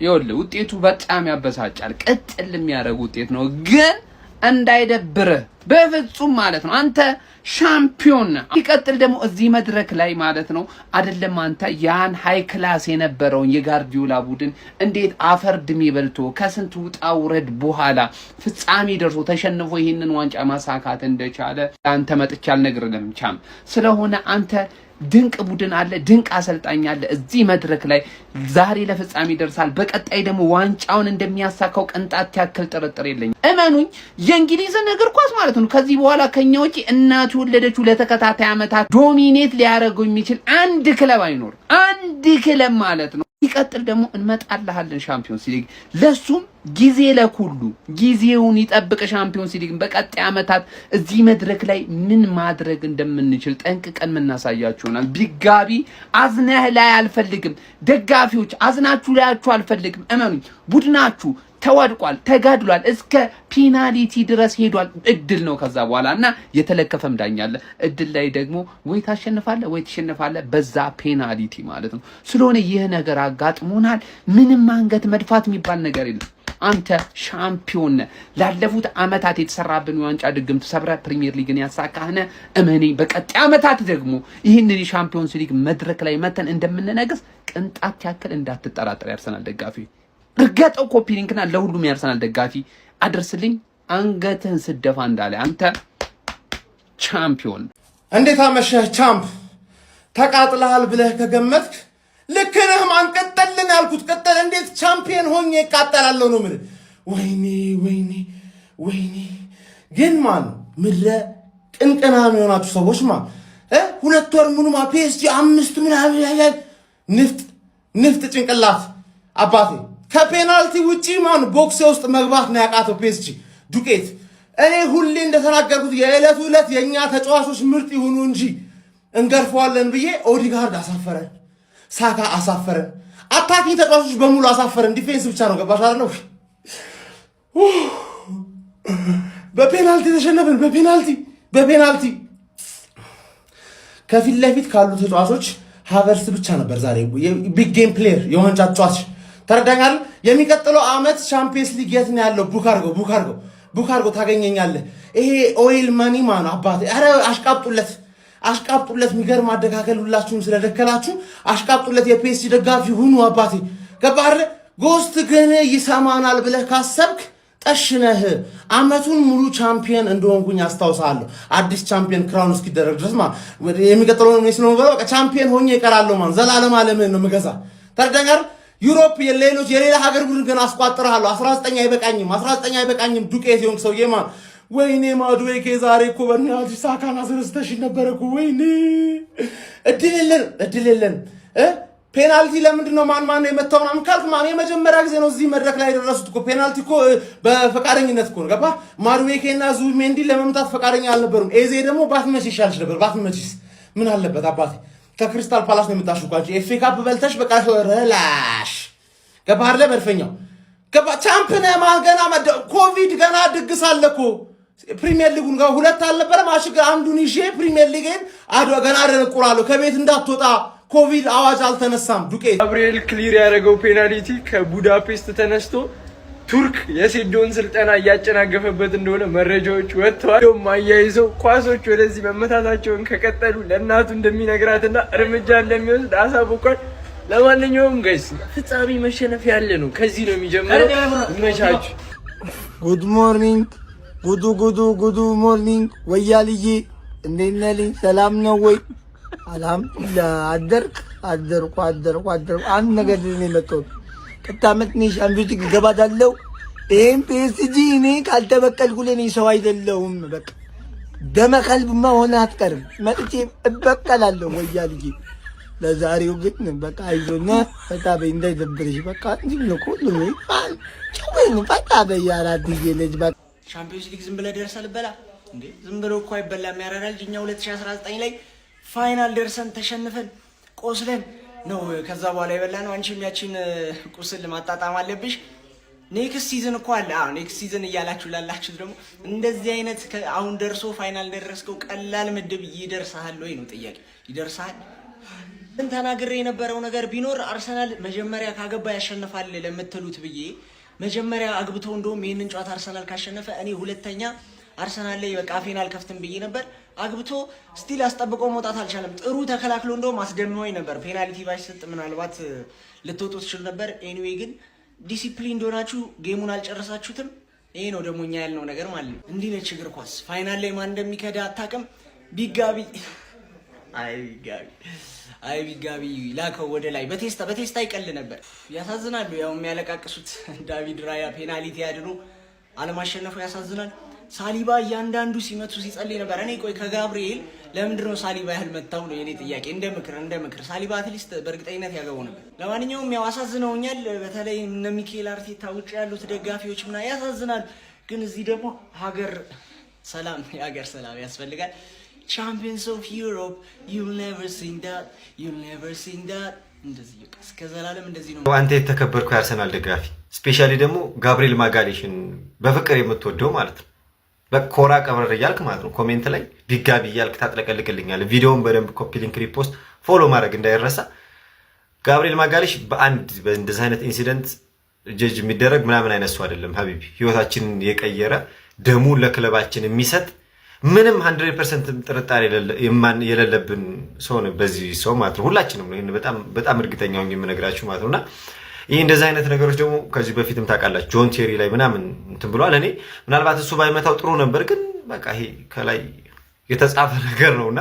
ይኸውልህ ውጤቱ በጣም ያበሳጫል። ቅጥል የሚያደርግ ውጤት ነው፣ ግን እንዳይደብርህ በፍጹም ማለት ነው። አንተ ሻምፒዮን ነህ። ይቀጥል ደግሞ እዚህ መድረክ ላይ ማለት ነው አይደለም አንተ ያን ሃይ ክላስ የነበረውን የጋርዲዮላ ቡድን እንዴት አፈር ድሜ በልቶ ከስንት ውጣ ውረድ በኋላ ፍጻሜ ደርሶ ተሸንፎ ይህንን ዋንጫ ማሳካት እንደቻለ አንተ መጥቻ አልነግርህም ቻም። ስለሆነ አንተ ድንቅ ቡድን አለ፣ ድንቅ አሰልጣኝ አለ እዚህ መድረክ ላይ ዛሬ ለፍጻሜ ደርሳል። በቀጣይ ደግሞ ዋንጫውን እንደሚያሳካው ቅንጣት ያክል ጥርጥር የለኝም። እመኑኝ የእንግሊዝን እግር ኳስ ማለት ነው ከዚህ በኋላ ከኛ ውጪ እናቱ ወለደችው ለተከታታይ አመታት ዶሚኔት ሊያደርገው የሚችል አንድ ክለብ አይኖር፣ አንድ ክለብ ማለት ነው። ይቀጥል ደግሞ እንመጣልሃለን ሻምፒዮንስ ሊግ ለሱም ጊዜ ለኩሉ ጊዜውን ይጠብቅ። ሻምፒዮንስ ሊግ በቀጣይ አመታት እዚህ መድረክ ላይ ምን ማድረግ እንደምንችል ጠንቅቀን እናሳያችሁናል። ቢጋቢ አዝነህ ላይ አልፈልግም፣ ደጋፊዎች አዝናችሁ ላያችሁ አልፈልግም። እመኑኝ ቡድናችሁ ተዋድቋል፣ ተጋድሏል፣ እስከ ፔናልቲ ድረስ ሄዷል። እድል ነው ከዛ በኋላና የተለከፈም ዳኛለ እድል ላይ ደግሞ ወይ ታሸንፋለህ ወይ ትሸንፋለህ በዛ ፔናልቲ ማለት ነው። ስለሆነ ይህ ነገር አጋጥሞናል። ምንም አንገት መድፋት የሚባል ነገር የለም። አንተ ሻምፒዮን ነህ። ላለፉት አመታት የተሰራብን የዋንጫ ድግምት ሰብረ ፕሪሚየር ሊግን ያሳካህነ እመኔ በቀጣይ አመታት ደግሞ ይህንን የሻምፒዮንስ ሊግ መድረክ ላይ መተን እንደምንነግስ ቅንጣት ያክል እንዳትጠራጠር ያርሰናል ደጋፊ እርገጠው ኮፒ ሊንክና ለሁሉም ያርሰናል ደጋፊ አድርስልኝ። አንገትህን ስደፋ እንዳለ አንተ ቻምፒዮን። እንዴት አመሸህ ቻምፕ? ተቃጥለሃል ብለህ ከገመትክ ልክ ነህ። ማን ቀጠልን ያልኩት ቀጠል። እንዴት ቻምፒዮን ሆኜ እቃጠላለሁ ነው የምልህ። ወይኔ ወይኔ ወይኔ! ግን ማን ምድረ ቅንቅናም የሆናችሁ ሰዎች ሁለት ወር ሙሉ ፒኤስጂ 5 ምናምን ንፍጥ ጭንቅላት አባቴ ከፔናልቲ ውጪ ማን ቦክስ ውስጥ መግባት ነው ያቃተው ፒኤስጂ ዱቄት። እኔ ሁሌ እንደተናገርኩት የዕለቱ ዕለት የኛ ተጫዋቾች ምርጥ ይሁኑ እንጂ እንገርፈዋለን ብዬ ኦዲጋርድ አሳፈረን፣ ሳካ አሳፈረን፣ አታኪንግ ተጫዋቾች በሙሉ አሳፈረን። ዲፌንስ ብቻ ነው ገባሽ አይደል? በፔናልቲ ተሸነፈን። በፔናልቲ ከፊት ለፊት ካሉ ተጫዋቾች ሃቨርስ ብቻ ነበር ዛሬ ቢግ ጌም ፕሌየር የዋንጫ ተጫዋች። ተረዳኛል። የሚቀጥለው አመት ቻምፒየንስ ሊግ የት ነው ያለው? ቡክ አድርገው ታገኘኛለህ። ይሄ ኦይል መኒ ማን አባቴ! አረ አሽቃብጡለት። የሚገርም አደካከል ሁላችሁም ስለደከላችሁ አሽቃብጡለት። የፒኤስጂ ደጋፊ ሁኑ አባቴ። ገባህ? ጎስት ግን ይሰማናል ብለህ ካሰብክ ጠሽነህ። አመቱን ሙሉ ቻምፒየን እንደሆንኩኝ አስታውሳለሁ። አዲስ ቻምፒየን ክራውን እስኪደረግ ድረስ የሚቀጥለው ነው በቃ ቻምፒየን ሆኜ እቀራለሁ ዘላለም ዓለምህን ነው የምገዛ። ተረዳኛል። ዩሮፕ የሌሎች የሌላ ሀገር ቡድን ግን አስቋጥራለሁ። 19 አይበቃኝም ዱቄት የሆንክ ሰውዬ ወይኔ ማዱዌኬ ዛሬ እኮ በእናትሽ ሳካና አስረስተሽ ነበረ እኮ። ወይኔ እድል የለን ፔናልቲ ለምንድን ነው ማን የመታው ምናምን ካልክ የመጀመሪያ ጊዜ ነው እዚህ መድረክ ላይ የደረሱት እኮ። ፔናልቲ እኮ በፈቃደኝነት እኮ ነው ገባህ? ማዱዌኬና ዙቢሜንዲ ለመምታት ፈቃደኛ አልነበሩም። ኤዜ ደግሞ ባትመች ይሻልሽ ነበር። ባትመችስ ምን አለበት አባቴ? ከክሪስታል ፓላስ ነው የምታሹ እንኳን ኤፍ ኤ ካፕ በልተሽ በቃ ረላሽ ገባህ አይደል? መድፈኛው ገባ ቻምፒዮን ገና ኮቪድ ገና ድግስ አለ እኮ። ፕሪሚየር ሊጉን ጋር ሁለት አልነበረም አሽግ አንዱን ይዤ ፕሪሚየር ሊግን ገና አደረቁራለሁ። ከቤት እንዳትወጣ ኮቪድ አዋጅ አልተነሳም። ዱቄት ጋብሪኤል ክሊር ያደረገው ፔናልቲ ከቡዳፔስት ተነስቶ ቱርክ የሴዶን ስልጠና እያጨናገፈበት እንደሆነ መረጃዎች ወጥተዋል። አያይዘው ኳሶች ወደዚህ መመታታቸውን ከቀጠሉ ለእናቱ እንደሚነግራትና እርምጃ እንደሚወስድ አሳውቋል። ለማንኛውም ጋይስ ፍጻሜ መሸነፍ ያለ ነው። ከዚህ ነው የሚጀምረው። ይመቻችሁ። ጉድ ሞርኒንግ ጉዱ ሞርኒንግ ወያልዬ እንዴት ነህ? ሰላም ነው ወይ? አልሐምዱሊላህ። አደርኩ አንድ ነገር ነው የመጣሁት። ከታመት ነሽ ሻምፒዮንስ ሊግ ገባታለሁ። ይሄን ፒኤስጂ እኔ ካልተበቀልኩ ለኔ ሰው አይደለሁም። በቃ ደመከልብማ ሆነ አትቀርም። መጥቼ እበቀላለሁ ወያልዬ። ለዛሬው ግን በቃ አይዞና ፈታ በይ እንዳይደብርሽ። በቃ እንዴ ነው ሁሉ ይባል ጨወኝ ፈታ በይ አራድዬ ልጅ በቃ ሻምፒዮንስ ሊግ ዝም ብለህ ደርሰህ ልበላ እንዴ? ዝም ብሎ እኮ አይበላም ያረራል። እኛ 2019 ላይ ፋይናል ደርሰን ተሸንፈን ቆስለን ነው ከዛ በኋላ የበላነው። አንቺም ያቺን ቁስል ማጣጣም አለብሽ። ኔክስት ሲዝን እኮ አለ። ኔክስት ሲዝን እያላችሁ ላላችሁ ደግሞ እንደዚህ አይነት አሁን ደርሶ ፋይናል ደረስከው ቀላል ምድብ ይደርሳል ወይ ነው ጥያቄ። ይደርሳል ምን ተናግሬ የነበረው ነገር ቢኖር አርሰናል መጀመሪያ ካገባ ያሸንፋል ለምትሉት ብዬ መጀመሪያ አግብቶ እንደውም ይሄንን ጨዋታ አርሰናል ካሸነፈ እኔ ሁለተኛ አርሰናል ላይ በቃ ፌናል ከፍተን ብዬ ነበር። አግብቶ ስቲል አስጠብቆ መውጣት አልቻለም። ጥሩ ተከላክሎ እንደውም አስደምሞኝ ነበር። ፔናልቲ ባይሰጥ ምናልባት ልትወጡ ትችሉ ነበር። ኤኒዌይ ግን ዲሲፕሊን እንደሆናችሁ ጌሙን አልጨረሳችሁትም። ይሄ ነው ደግሞ እኛ ያልነው ነገር ማለት ነው። እንዲህ ነች እግር ኳስ። ፋይናል ላይ ማን እንደሚከዳ አታውቅም። ቢጋቢ ቢጋቢ ላከው ወደ ላይ በቴስታ ይቀል ነበር። ያሳዝናሉ። ያው የሚያለቃቅሱት ዳቪድ ራያ ፔናልቲ ያድኑ አለማሸነፉ ያሳዝናል። ሳሊባ እያንዳንዱ ሲመቱ ሲጸልይ ነበር። እኔ ቆይ ከጋብሪኤል ለምንድን ነው ሳሊባ ያህል መታው ነው የኔ ጥያቄ። እንደ ምክር ሳሊባ አትሊስት በእርግጠኝነት ያገባው ነበር። ለማንኛውም ያው አሳዝነውኛል። በተለይ እነ ሚኬል አርቴታ ውጭ ያሉት ደጋፊዎች ምና ያሳዝናል። ግን እዚህ ደግሞ የሀገር ሰላም ያስፈልጋል። ቻምፒየንስ ኦፍ ዩሮፕ you'll never sing that እንደዚህ እስከ ዘላለም እንደዚህ ነው። አንተ የተከበርኩ የአርሰናል ደጋፊ ስፔሻሊ ደግሞ ጋብሪኤል ማጋሌሽን በፍቅር የምትወደው ማለት ነው በኮራ ቀብረር እያልክ ማለት ነው ኮሜንት ላይ ቢጋቢ እያልክ ታጥለቀልቅልኛለህ። ቪዲዮውን በደንብ ኮፒ ሊንክ ሪፖስት ፎሎ ማድረግ እንዳይረሳ። ጋብሪኤል ማጋሌሽ በእንደዚህ አይነት ኢንሲደንት ጀጅ የሚደረግ ምናምን አይነት ሰው አይደለም ሀቢቢ። ህይወታችንን የቀየረ ደሙን ለክለባችን የሚሰጥ ምንም 100% ጥርጣሬ የሌለብን ሰው ነው በዚህ ሰው ማለት ነው። ሁላችንም ነው ይሄን በጣም እርግጠኛ ሆኜ የምነግራችሁ ማለት ነውና ይሄ እንደዚህ አይነት ነገሮች ደግሞ ከዚህ በፊትም ታውቃላችሁ ጆን ቴሪ ላይ ምናምን እንትን ብሏል። እኔ ምናልባት እሱ ባይመታው ጥሩ ነበር፣ ግን በቃ ይሄ ከላይ የተጻፈ ነገር ነውና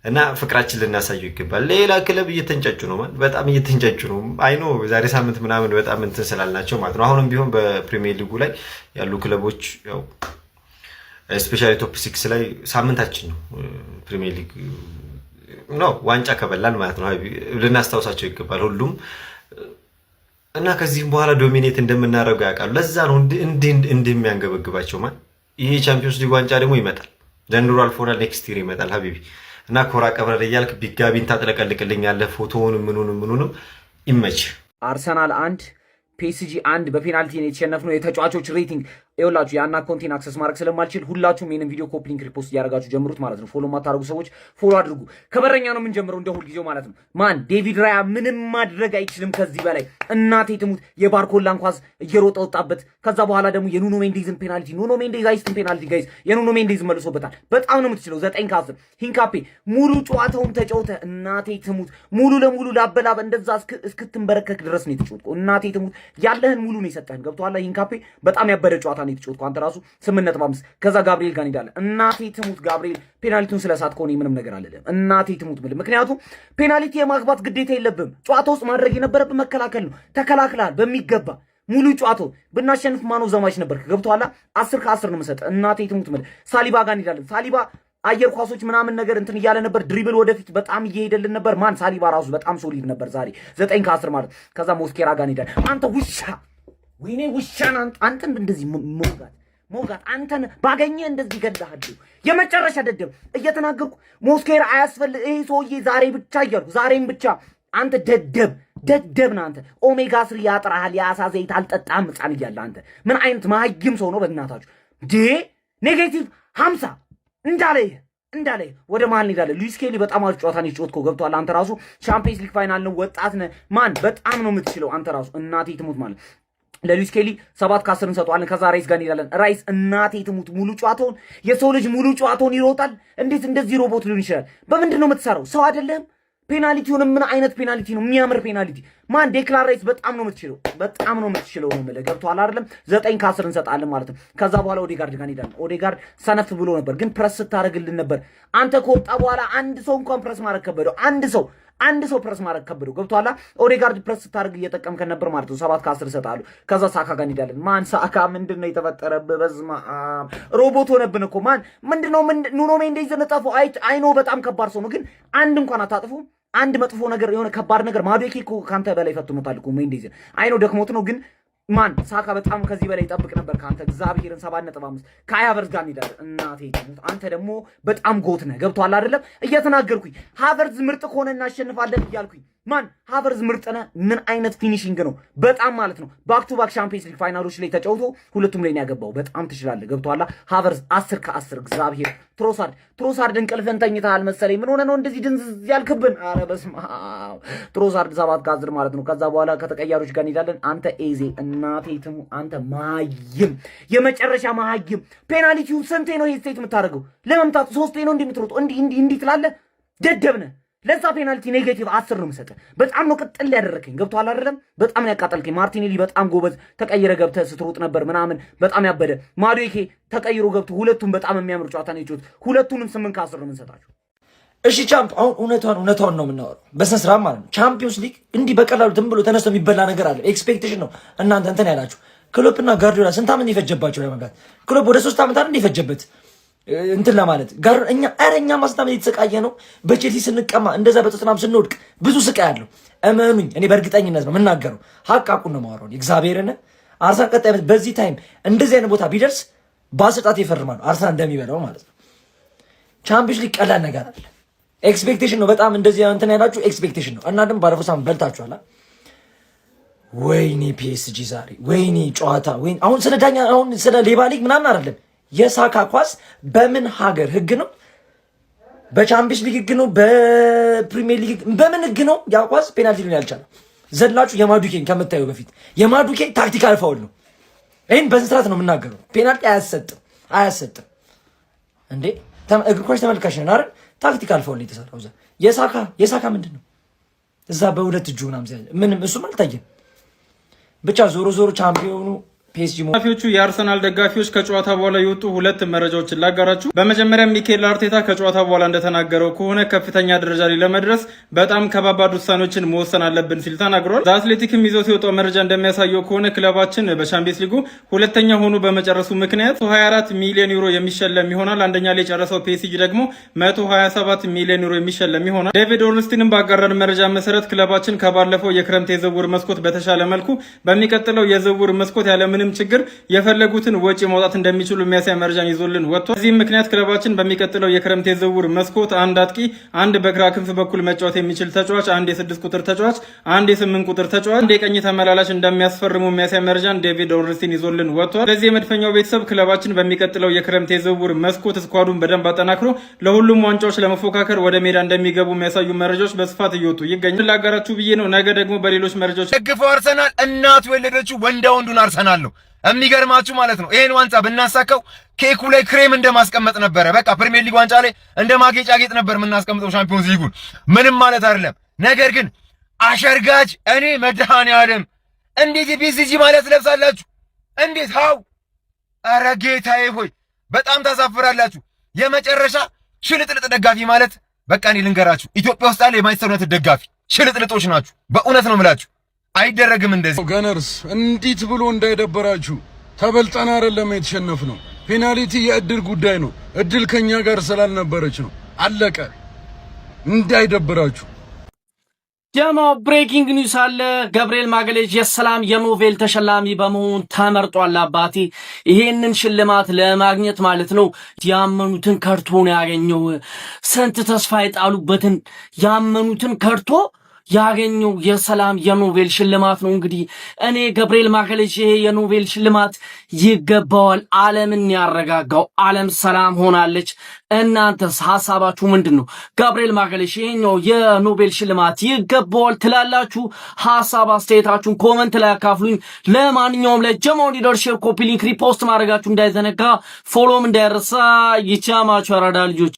እና ፍቅራችን ልናሳየው ይገባል። ሌላ ክለብ እየተንጫጩ ነው ማለት በጣም እየተንጫጩ ነው። አይኖ ዛሬ ሳምንት ምናምን በጣም እንትን ስላልናቸው ማለት ነው። አሁንም ቢሆን በፕሪሚየር ሊጉ ላይ ያሉ ክለቦች ያው ስፔሻሊ ቶፕ 6 ላይ ሳምንታችን ነው ፕሪሚየር ሊግ ነው ዋንጫ ከበላን ማለት ነው። ልናስታውሳቸው ይገባል ሁሉም እና ከዚህም በኋላ ዶሚኔት እንደምናደርገው ያውቃሉ። ለዛ ነው እንደሚያንገበግባቸው ማለት ይሄ ቻምፒዮንስ ሊግ ዋንጫ ደግሞ ይመጣል። ዘንድሮ አልፎናል፣ ኔክስት ይር ይመጣል። ሀቢቢ እና ኮራ ቀብረር እያልክ ቢጋቢን ታጥለቀልቅልኛለህ። ፎቶውንም ምኑንም ይመች። አርሰናል 1 ፒኤስጂ 1 በፔናልቲ ነው የተሸነፍነው። የተጫዋቾች ሬቲንግ ይኸውላችሁ ያን አካውንቴን አክሰስ ማድረግ ስለማልችል ሁላችሁም ይሄንን ቪዲዮ ኮፒ ሊንክ ሪፖስት እያደረጋችሁ ጀምሩት ማለት ነው። ፎሎ ማታደርጉ ሰዎች ፎሎ አድርጉ። ከበረኛ ነው የምንጀምረው እንደ ሁልጊዜው ማለት ነው። ማን ዴቪድ ራያ ምንም ማድረግ አይችልም ከዚህ በላይ እናቴ ትሙት። የባርኮላን ኳስ እየሮጠ ወጣበት። ከዛ በኋላ ደግሞ የኑኖ ሜንዴዝን ፔናልቲ ኑኖ ሜንዴዝ አይስትን ፔናልቲ ጋይዝ የኑኖ ሜንዴዝ መልሶበታል። በጣም ነው የምትችለው 9 ከ10 ሂንካፔ ሙሉ ጨዋታውን ተጫውተ እናቴ ትሙት። ሙሉ ለሙሉ ላበላብ እንደዛ እስክትንበረከክ ድረስ ነው የተጫወተው። እናቴ ትሙት ያለህን ሙሉ ነው የሰጠህን። ገብቶሃል? ሂንካፔ በጣም ያበደ ጨዋታ ነው የተጫወተው አንተ ራሱ 8.5 ከዛ ጋብሪኤል ጋር እንሄዳለን። እናቴ ትሙት ጋብሪኤል ፔናልቲውን ስለሳት ከሆነ ምንም ነገር አለለም። እናቴ ትሙት ብል ምክንያቱም ፔናልቲ የማግባት ግዴታ የለብም። ጨዋታ ውስጥ ማድረግ የነበረብህ መከላከል ነው። ተከላክላል በሚገባ ሙሉ ጨዋታው ብናሸንፍ ማኖ ዘማች ነበር። ገብቶሃል? 10 ከ10 ነው የምሰጥ። እናቴ ትሙት ብል ሳሊባ ጋር እንሄዳለን። ሳሊባ አየር ኳሶች ምናምን ነገር እንትን እያለ ነበር። ድሪብል ወደፊት በጣም እየሄደልን ነበር። ማን ሳሊባ ራሱ በጣም ሶሊድ ነበር ዛሬ 9 ከ10 ማለት። ከዛ ሞስኬራ ጋር እንሄዳለን። አንተ ውሻ ወይኔ ውሻን አንተ እንደዚህ ሞጋት አንተን ባገኘ እንደዚህ ገዳሃለሁ። የመጨረሻ ደደብ እየተናገርኩ ሞስኬራ አያስፈልግ ይሄ ሰውዬ ዛሬ ብቻ እያልኩ ዛሬም ብቻ አንተ ደደብ ነህ አንተ። ኦሜጋ 3 ያጥራሃል። የአሳ ዘይት አልጠጣም ሕፃን እያለ አንተ ምን አይነት ማህይም ሰው ነው በእናታችሁ ኔጌቲቭ 50 እንዳለ ወደ ማን እንሄዳለን? ሉዊስ ኬሊ በጣም አሪፍ ጨዋታ ነው የጨዋታው። ገብቷል? አንተ ራሱ ቻምፒየንስ ሊግ ፋይናል ነው ወጣት ነህ ማን በጣም ነው የምትችለው አንተ ራሱ እናቴ ትሙት ማለት ለሉዊስ ኬሊ 7 ከ10 እንሰጠዋለን። ከዛ ራይስ ጋር እንሄዳለን። ራይስ እናቴ ትሙት ሙሉ ጨዋታውን የሰው ልጅ ሙሉ ጨዋታውን ይሮጣል። እንዴት እንደዚህ ሮቦት ሊሆን ይችላል? በምንድን ነው የምትሰራው? ሰው አይደለም። ፔናልቲውን ምን አይነት ፔናልቲ ነው? የሚያምር ፔናልቲ ማን ዴክላን ራይስ በጣም ነው የምትችለው ነው የምልህ። ገብቶሃል አይደለም? 9 ከ10 እንሰጣለን ማለት ነው። ከዛ በኋላ ኦዴጋርድ ጋር እንሄዳለን። ኦዴጋርድ ሰነፍ ብሎ ነበር፣ ግን ፕረስ ስታደርግልን ነበር። አንተ ከወጣ በኋላ አንድ ሰው እንኳን ፕረስ ማድረግ ከበደው። አንድ ሰው ፕረስ ማድረግ ከበደው። ገብቶሃል? ኦዴጋርድ ፕረስ ስታደርግ እየጠቀምከን ነበር ማለት ነው። 7 ከ10 ይሰጣሉ። ከዛ ሳካ ጋር እንሄዳለን። ማን ሳካ ምንድነው የተፈጠረብህ? በዝማ ሮቦት ሆነብን እኮ ማን ምንድነው? ኑኖ ሜንዴዝን እጠፈው። አይኖ በጣም ከባድ ሰው ነው፣ ግን አንድ እንኳን አታጥፉ። አንድ መጥፎ ነገር የሆነ ከባድ ነገር ማዶኬ እኮ ካንተ በላይ ፈትኖታል እኮ ሜንዴዝን። አይኖ ደክሞት ነው፣ ግን ማን ሳካ በጣም ከዚህ በላይ ይጠብቅ ነበር ካንተ። እግዚአብሔርን 7.5 ከሀያ ሃቨርትዝ ጋር እንሄዳለን። እናቴ አንተ ደግሞ በጣም ጎት ነህ። ገብቶሃል አይደለም? እየተናገርኩኝ ሃቨርትዝ ምርጥ ከሆነ እናሸንፋለን እያልኩኝ ማን ሃቨርዝ ምርጥነ ምን አይነት ፊኒሺንግ ነው በጣም ማለት ነው። ባክ ቱ ባክ ቻምፒየንስ ሊግ ፋይናሎች ላይ ተጫውቶ ሁለቱም ላይ ነው ያገባው። በጣም ትችላለህ። ገብቶሃል? ሃቨርዝ 10 ከ10 እግዚአብሔር። ትሮሳርድ እንቅልፍን ተኝተሃል መሰለኝ። ምን ሆነ ነው እንደዚህ ድንዝዝ ያልክብን? ኧረ በስመ አብ። ትሮሳርድ 7 ከ10 ማለት ነው። ከዛ በኋላ ከተቀያሪዎች ጋር እንሄዳለን። አንተ ኤዜ እናቴ ትሙ አንተ ማይም የመጨረሻ ማይም። ፔናልቲው ስንቴ ነው ይሄ ስቴት የምታደርገው? ለመምታት 3 ነው እንደምትሮጠው እንዲህ ትላለህ። ደደብነህ። ለዛ ፔናልቲ ኔጌቲቭ 10 ነው የምሰጠህ። በጣም ነው ቅጥል ያደረከኝ። ገብቶሃል አይደለም? በጣም ነው ያቃጠልከኝ። ማርቲኔሊ በጣም ጎበዝ ተቀይረ ገብተህ ስትሮጥ ነበር ምናምን በጣም ያበደ። ማዱዌኬ ተቀይሮ ገብቶ ሁለቱም በጣም የሚያምር ጨዋታ ነው የጨዋታው። ሁለቱንም 8 ከ10 ነው የምንሰጣቸው። እሺ ቻምፕ፣ አሁን እውነቷን ነው የምናወራው በስነ ስርዓት ማለት ነው። ቻምፒዮንስ ሊግ እንዲህ በቀላሉ ዝም ብሎ ተነስቶ የሚበላ ነገር አለ። ኤክስፔክቴሽን ነው እናንተ እንትን ያላችሁ። ክሎፕና ጋርዲዮላ ስንት ዓመት የፈጀባቸው ለመምጣት? ክሎፕ ወደ 3 ዓመት አይደል የፈጀበት እንትን ለማለት ጋር እኛ ማስታመን የተሰቃየ ነው። በቼልሲ ስንቀማ እንደዛ በቶተንሃም ስንወድቅ ብዙ ስቃይ አለው። እመኑኝ፣ እኔ በእርግጠኝነት ነው የምናገረው። ሀቁን ነው የማወራው። እግዚአብሔርን አርሰናል ቀጣይ ዓመት በዚህ ታይም እንደዚህ አይነት ቦታ ቢደርስ በአሰልጣኝ ይፈርማል አርሰናል እንደሚበላው ማለት ነው። ቻምፒዮንስ ሊግ ቀላል ነገር አለ። ኤክስፔክቴሽን ነው በጣም እንደዚህ እንትን ያላችሁ ኤክስፔክቴሽን ነው። እና ደግሞ ባለፈው ሳምንት በልታችኋል። ወይኔ ፒኤስጂ ዛሬ ወይኔ ጨዋታ ወይኔ አሁን ስለ ዳኛ አሁን ስለ ሌባ ሊግ ምናምን አይደለም። የሳካ ኳስ በምን ሀገር ህግ ነው? በቻምፒየንስ ሊግ ህግ ነው? በፕሪሚየር ሊግ በምን ህግ ነው? ያ ኳስ ፔናልቲ ሊሆን ያልቻለ ዘላችሁ የማዱኬን ከምታዩ በፊት የማዱኬ ታክቲካል ፋውል ነው። ይህን በስነስርዓት ነው የምናገረው። ፔናልቲ አያሰጥም እንዴ! እግር ኳስ ተመልካች ነን አይደል? ታክቲካል ፋውል የተሰራው የሳካ ምንድን ነው? እዛ በሁለት እጁ ምንም እሱም አልታየም። ብቻ ዞሮ ቻምፒዮኑ ደጋፊዎቹ የአርሰናል ደጋፊዎች ከጨዋታ በኋላ የወጡ ሁለት መረጃዎችን ላጋራችሁ። በመጀመሪያ ሚኬል አርቴታ ከጨዋታ በኋላ እንደተናገረው ከሆነ ከፍተኛ ደረጃ ላይ ለመድረስ በጣም ከባባድ ውሳኔዎችን መወሰን አለብን ሲል ተናግሯል። ዘአትሌቲክም ይዞት የወጣው መረጃ እንደሚያሳየው ከሆነ ክለባችን በቻምፒየንስ ሊጉ ሁለተኛ ሆኖ በመጨረሱ ምክንያት 124 ሚሊዮን ዩሮ የሚሸለም ይሆናል። አንደኛ ላይ የጨረሰው ፒኤስጂ ደግሞ 127 ሚሊዮን ዩሮ የሚሸለም ይሆናል። ዴቪድ ኦርንስቲንም ባጋራን መረጃ መሰረት ክለባችን ከባለፈው የክረምት የዝውውር መስኮት በተሻለ መልኩ በሚቀጥለው የዝውውር መስኮት ያለምንም ችግር የፈለጉትን ወጪ ማውጣት እንደሚችሉ የሚያሳይ መረጃን ይዞልን ወጥቷል። በዚህም ምክንያት ክለባችን በሚቀጥለው የክረምት የዝውውር መስኮት አንድ አጥቂ፣ አንድ በግራ ክንፍ በኩል መጫወት የሚችል ተጫዋች፣ አንድ የ6 ቁጥር ተጫዋች፣ አንድ የ8 ቁጥር ተጫዋች፣ አንድ የቀኝ ተመላላሽ እንደሚያስፈርሙ የሚያሳይ መረጃን ዴቪድ ኦርንስቲን ይዞልን ወጥቷል። ስለዚህ የመድፈኛው ቤተሰብ ክለባችን በሚቀጥለው የክረምት የዝውውር መስኮት ስኳዱን በደንብ አጠናክሮ ለሁሉም ዋንጫዎች ለመፎካከር ወደ ሜዳ እንደሚገቡ የሚያሳዩ መረጃዎች በስፋት እየወጡ ይገኛል። ላጋራችሁ ብዬ ነው። ነገ ደግሞ በሌሎች መረጃዎች ደግፈው አርሰናል እናቱ የወለደችው ወንዳ ወንዱን አርሰናል ነው። የሚገርማችሁ ማለት ነው ይሄን ዋንጫ ብናሳካው ኬኩ ላይ ክሬም እንደማስቀመጥ ነበረ። በቃ ፕሪሚየር ሊግ ዋንጫ ላይ እንደማጌጫጌጥ ነበር የምናስቀምጠው ሻምፒዮንስ ሊጉን። ምንም ማለት አይደለም። ነገር ግን አሸርጋጅ እኔ መድኃኔዓለም እንዴት የፒኤስጂ ማለት ለብሳላችሁ? እንዴት ሃው! ኧረ ጌታዬ ሆይ በጣም ታሳፍራላችሁ። የመጨረሻ ሽልጥልጥ ደጋፊ ማለት በቃ እኔ ልንገራችሁ፣ ኢትዮጵያ ውስጥ ያለ የማንቸስተር ዩናይትድ ደጋፊ ሽልጥልጦች ናችሁ። በእውነት ነው የምላችሁ። አይደረግም እንደዚህ። ገነርስ እንዴት ብሎ እንዳይደበራችሁ ተበልጠን አይደለም የተሸነፍነው። ፔናልቲ የእድል ጉዳይ ነው። እድል ከኛ ጋር ስላልነበረች ነው። አለቀ። እንዳይደበራችሁ። ደግሞ ብሬኪንግ ኒውስ አለ። ገብርኤል ማጋሌዥ የሰላም የኖቤል ተሸላሚ በመሆን ተመርጧል። አባቴ ይሄንን ሽልማት ለማግኘት ማለት ነው ያመኑትን ከርቶ ነው ያገኘው። ስንት ተስፋ የጣሉበትን ያመኑትን ከርቶ ያገኘው የሰላም የኖቤል ሽልማት ነው። እንግዲህ እኔ ገብርኤል ማጋሌዥ ይሄ የኖቤል ሽልማት ይገባዋል። ዓለምን ያረጋጋው ዓለም ሰላም ሆናለች። እናንተስ ሀሳባችሁ ምንድን ነው? ገብርኤል ማጋሌዥ ይሄኛው የኖቤል ሽልማት ይገባዋል ትላላችሁ? ሀሳብ አስተያየታችሁን ኮመንት ላይ አካፍሉኝ። ለማንኛውም ለጀማው ሊደር ሼር፣ ኮፒ ሊንክ፣ ሪፖስት ማድረጋችሁ እንዳይዘነጋ፣ ፎሎም እንዳይረሳ። ይቻማችሁ አራዳ ልጆች።